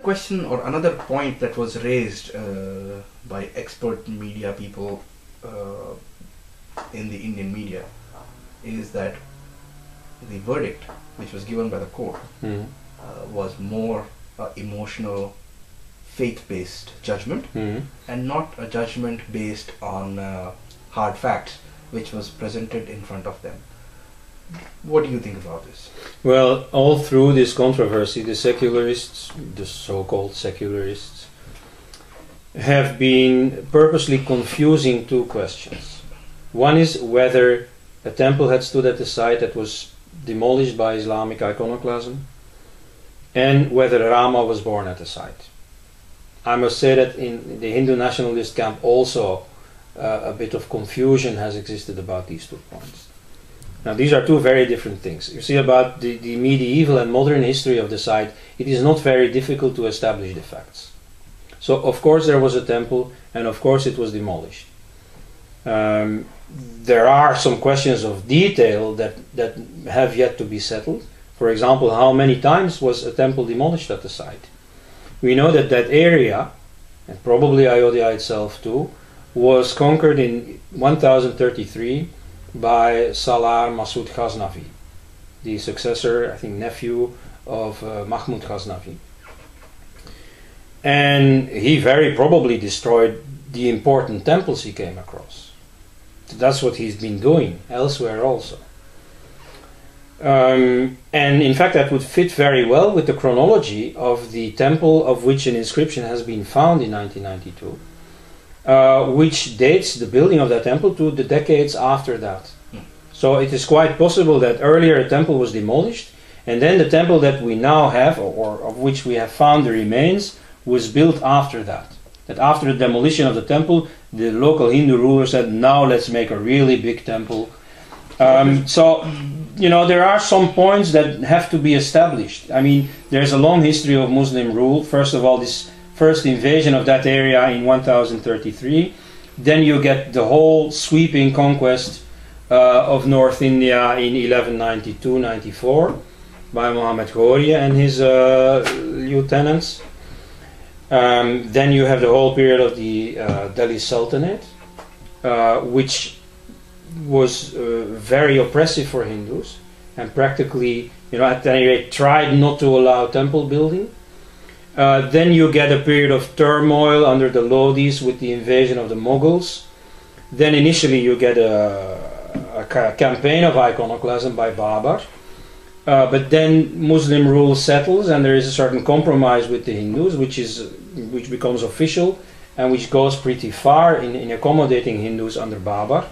Question or another point that was raised by expert media people in the Indian media is that the verdict which was given by the court was more emotional, faith-based judgment and not a judgment based on hard facts which was presented in front of them. What do you think about this? Well, all through this controversy, the secularists, the so-called secularists, have been purposely confusing two questions. One is whether a temple had stood at a site that was demolished by Islamic iconoclasm, and whether Rama was born at the site. I must say that in the Hindu nationalist camp also a bit of confusion has existed about these 2 points. Now these are two very different things. You see, about the medieval and modern history of the site, it is not very difficult to establish the facts. So of course there was a temple, and of course it was demolished. There are some questions of detail that have yet to be settled. For example, how many times was a temple demolished at the site? We know that that area, and probably Ayodhya itself too, was conquered in 1033 by Salar Masud Ghaznavi, the successor, I think nephew of Mahmud Ghaznavi. And he very probably destroyed the important temples he came across. That's what he's been doing elsewhere also. And in fact that would fit very well with the chronology of the temple of which an inscription has been found in 1992, which dates the building of that temple to the decades after that. So it is quite possible that earlier a temple was demolished, and then the temple that we now have, or of which we have found the remains, was built after that. That after the demolition of the temple, the local Hindu ruler said, now let's make a really big temple. So, you know, there are some points that have to be established. I mean, there's a long history of Muslim rule. First of all, this first invasion of that area in 1033. Then you get the whole sweeping conquest of North India in 1192-94 by Muhammad Ghori and his lieutenants. Then you have the whole period of the Delhi Sultanate, which was very oppressive for Hindus and practically, you know, at any rate tried not to allow temple building. Then you get a period of turmoil under the Lodis with the invasion of the Mughals. Then initially you get a campaign of iconoclasm by Babar. But then Muslim rule settles and there is a certain compromise with the Hindus, which becomes official and which goes pretty far in accommodating Hindus under Babar.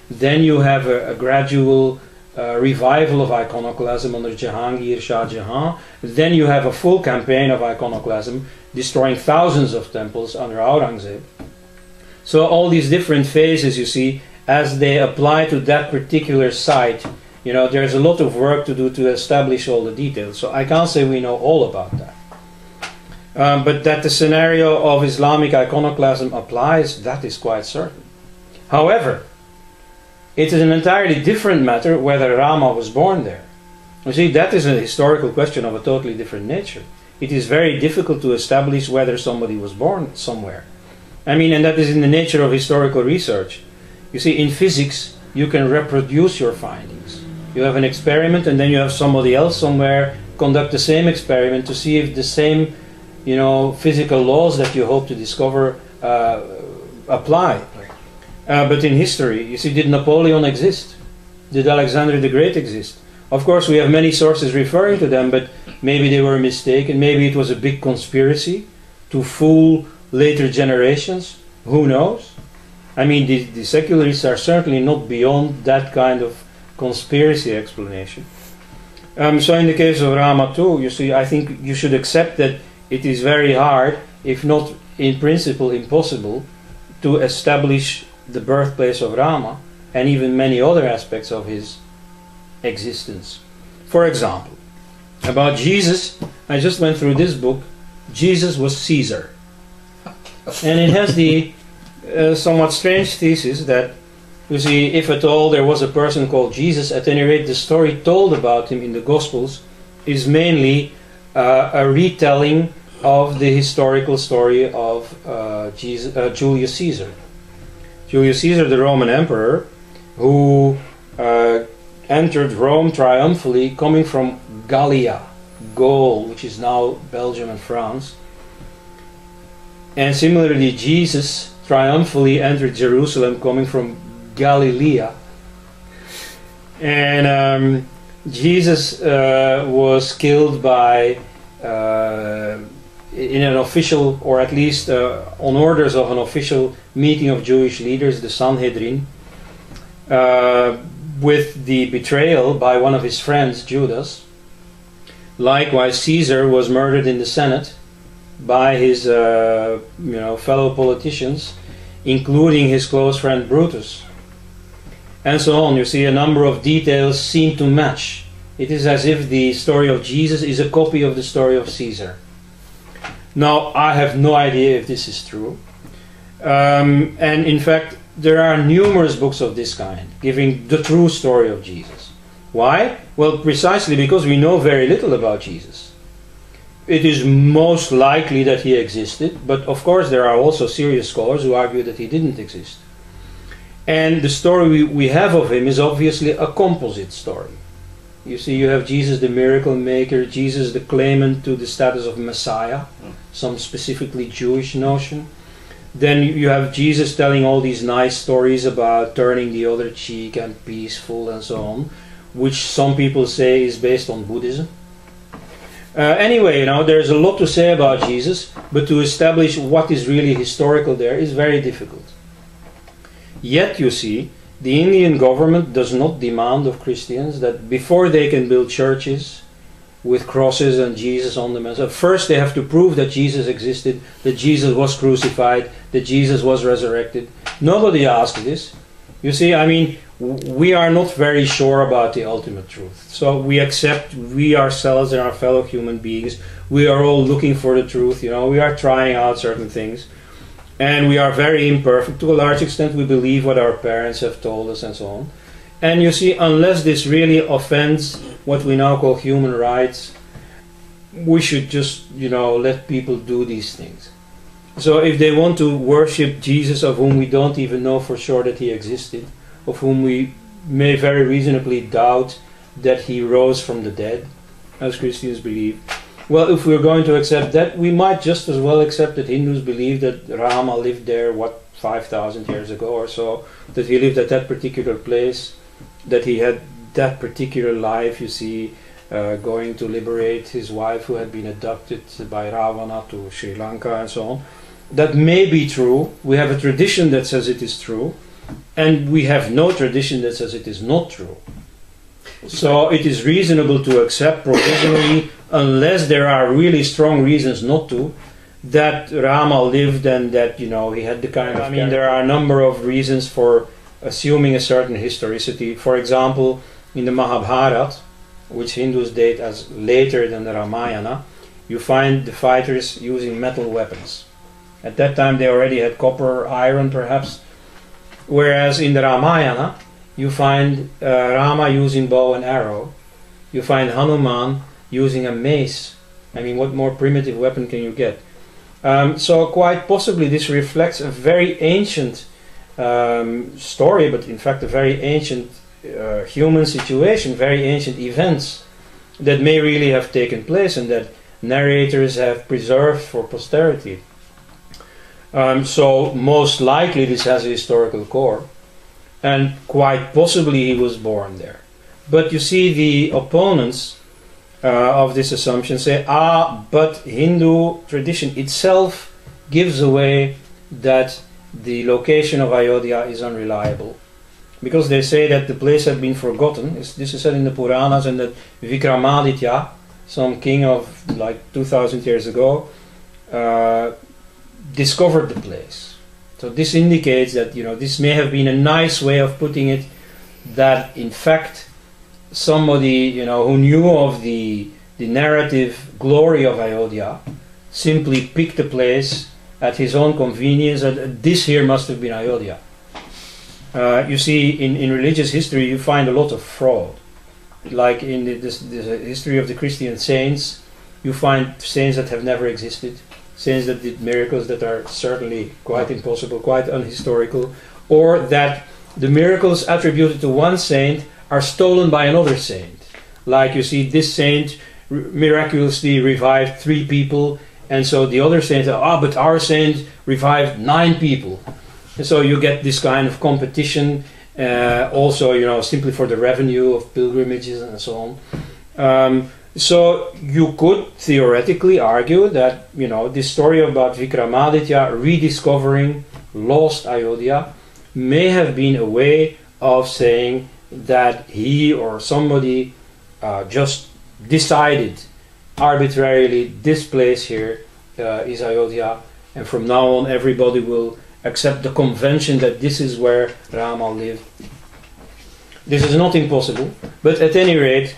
Then you have a gradual revival of iconoclasm under Jahangir Shah Jahan. Then you have a full campaign of iconoclasm, destroying thousands of temples under Aurangzeb. So all these different phases, you see, as they apply to that particular site, you know, there's a lot of work to do to establish all the details. So I can't say we know all about that. But that the scenario of Islamic iconoclasm applies, that is quite certain. However, it is an entirely different matter whether Rama was born there. You see, that is a historical question of a totally different nature. It is very difficult to establish whether somebody was born somewhere. I mean, and that is in the nature of historical research. You see, in physics, you can reproduce your findings. You have an experiment and then you have somebody else somewhere conduct the same experiment to see if the same, you know, physical laws that you hope to discover apply. But in history, you see, did Napoleon exist? Did Alexander the Great exist? Of course, we have many sources referring to them, but maybe they were mistaken. Maybe it was a big conspiracy to fool later generations. Who knows? I mean, the secularists are certainly not beyond that kind of conspiracy explanation. So in the case of Rama too, you see, I think you should accept that it is very hard, if not in principle impossible, to establish the birthplace of Rama and even many other aspects of his existence. For example, about Jesus, I just went through this book. Jesus was Caesar. And it has the somewhat strange thesis that, you see, if at all there was a person called Jesus, at any rate the story told about him in the Gospels is mainly a retelling of the historical story of Julius Caesar. Julius Caesar, the Roman emperor, who entered Rome triumphantly, coming from Gallia, Gaul, which is now Belgium and France. And similarly, Jesus triumphantly entered Jerusalem, coming from Galilee. And Jesus was killed by, in an official, or at least on orders of an official meeting of Jewish leaders, the Sanhedrin, with the betrayal by one of his friends, Judas. Likewise, Caesar was murdered in the Senate by his fellow politicians, including his close friend Brutus. And so on. You see, a number of details seem to match. It is as if the story of Jesus is a copy of the story of Caesar. Now, I have no idea if this is true. And in fact, there are numerous books of this kind, giving the true story of Jesus. Why? Well, precisely because we know very little about Jesus. It is most likely that he existed, but of course there are also serious scholars who argue that he didn't exist. And the story we have of him is obviously a composite story. You see, you have Jesus the miracle maker, Jesus the claimant to the status of Messiah, some specifically Jewish notion. Then you have Jesus telling all these nice stories about turning the other cheek and peaceful and so on, which some people say is based on Buddhism. Anyway, there's a lot to say about Jesus, but to establish what is really historical there is very difficult. Yet, you see, the Indian government does not demand of Christians that before they can build churches with crosses and Jesus on them, first they have to prove that Jesus existed, that Jesus was crucified, that Jesus was resurrected. Nobody asks this. You see, we are not very sure about the ultimate truth. So we accept, we ourselves and our fellow human beings, we are all looking for the truth, we are trying out certain things. And we are very imperfect. To a large extent, we believe what our parents have told us and so on. And you see, unless this really offends what we now call human rights, we should just, let people do these things. So if they want to worship Jesus, of whom we don't even know for sure that he existed, of whom we may very reasonably doubt that he rose from the dead, as Christians believe, well, if we're going to accept that, we might just as well accept that Hindus believe that Rama lived there, 5,000 years ago or so, that he lived at that particular place, that he had that particular life, you see, going to liberate his wife who had been abducted by Ravana to Sri Lanka and so on. That may be true. We have a tradition that says it is true, and we have no tradition that says it is not true. So it is reasonable to accept provisionally, unless there are really strong reasons not to, that Rama lived and that, he had the kind of... there are a number of reasons for assuming a certain historicity. For example, in the Mahabharata, which Hindus date as later than the Ramayana, you find the fighters using metal weapons. At that time they already had copper, iron perhaps, whereas in the Ramayana you find Rama using bow and arrow, you find Hanuman using a mace. What more primitive weapon can you get? So quite possibly this reflects a very ancient story, but in fact a very ancient human situation, very ancient events that may really have taken place and that narrators have preserved for posterity. So most likely this has a historical core, and quite possibly he was born there. But you see, the opponents of this assumption say, but Hindu tradition itself gives away that the location of Ayodhya is unreliable, because they say that the place had been forgotten. This is said in the Puranas, and that Vikramaditya, some king of 2000 years ago, discovered the place. So this indicates that this may have been a nice way of putting it, that in fact somebody who knew of the narrative glory of Ayodhya simply picked a place at his own convenience, and this here must have been Ayodhya. You see, in religious history you find a lot of fraud. Like in the history of the Christian saints, you find saints that have never existed, saints that did miracles that are certainly quite impossible, quite unhistorical, or that the miracles attributed to one saint are stolen by another saint. Like you see, this saint miraculously revived 3 people, and so the other saint, but our saint revived 9 people. And so you get this kind of competition, also, simply for the revenue of pilgrimages and so on. So you could theoretically argue that, this story about Vikramaditya rediscovering lost Ayodhya may have been a way of saying that he or somebody just decided arbitrarily this place here is Ayodhya, and from now on everybody will accept the convention that this is where Rama lived. This is not impossible, but at any rate,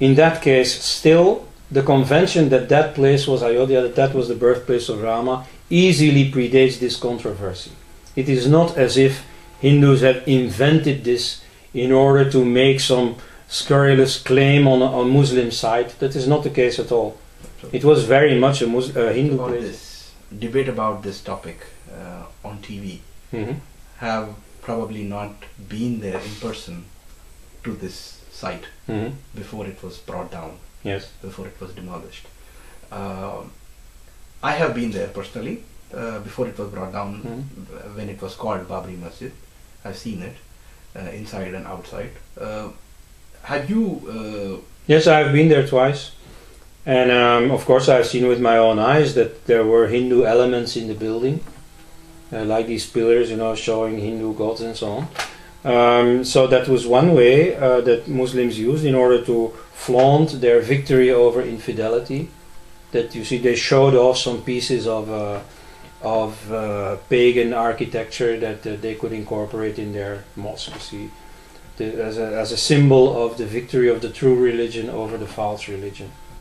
in that case, still the convention that that place was Ayodhya, that was the birthplace of Rama, easily predates this controversy. It is not as if Hindus have invented this in order to make some scurrilous claim on Muslim side. That is not the case at all. It was very much a Hindu place. This debate about this topic on TV have probably not been there in person to this site before it was brought down. Yes. Before it was demolished. I have been there personally before it was brought down, when it was called Babri Masjid. I've seen it inside and outside. Have you? Yes, I've been there twice, and of course I've seen with my own eyes that there were Hindu elements in the building, like these pillars, showing Hindu gods and so on. So that was one way that Muslims used in order to flaunt their victory over infidelity. That you see, they showed off some pieces of pagan architecture that they could incorporate in their mosque. You see, as a symbol of the victory of the true religion over the false religion.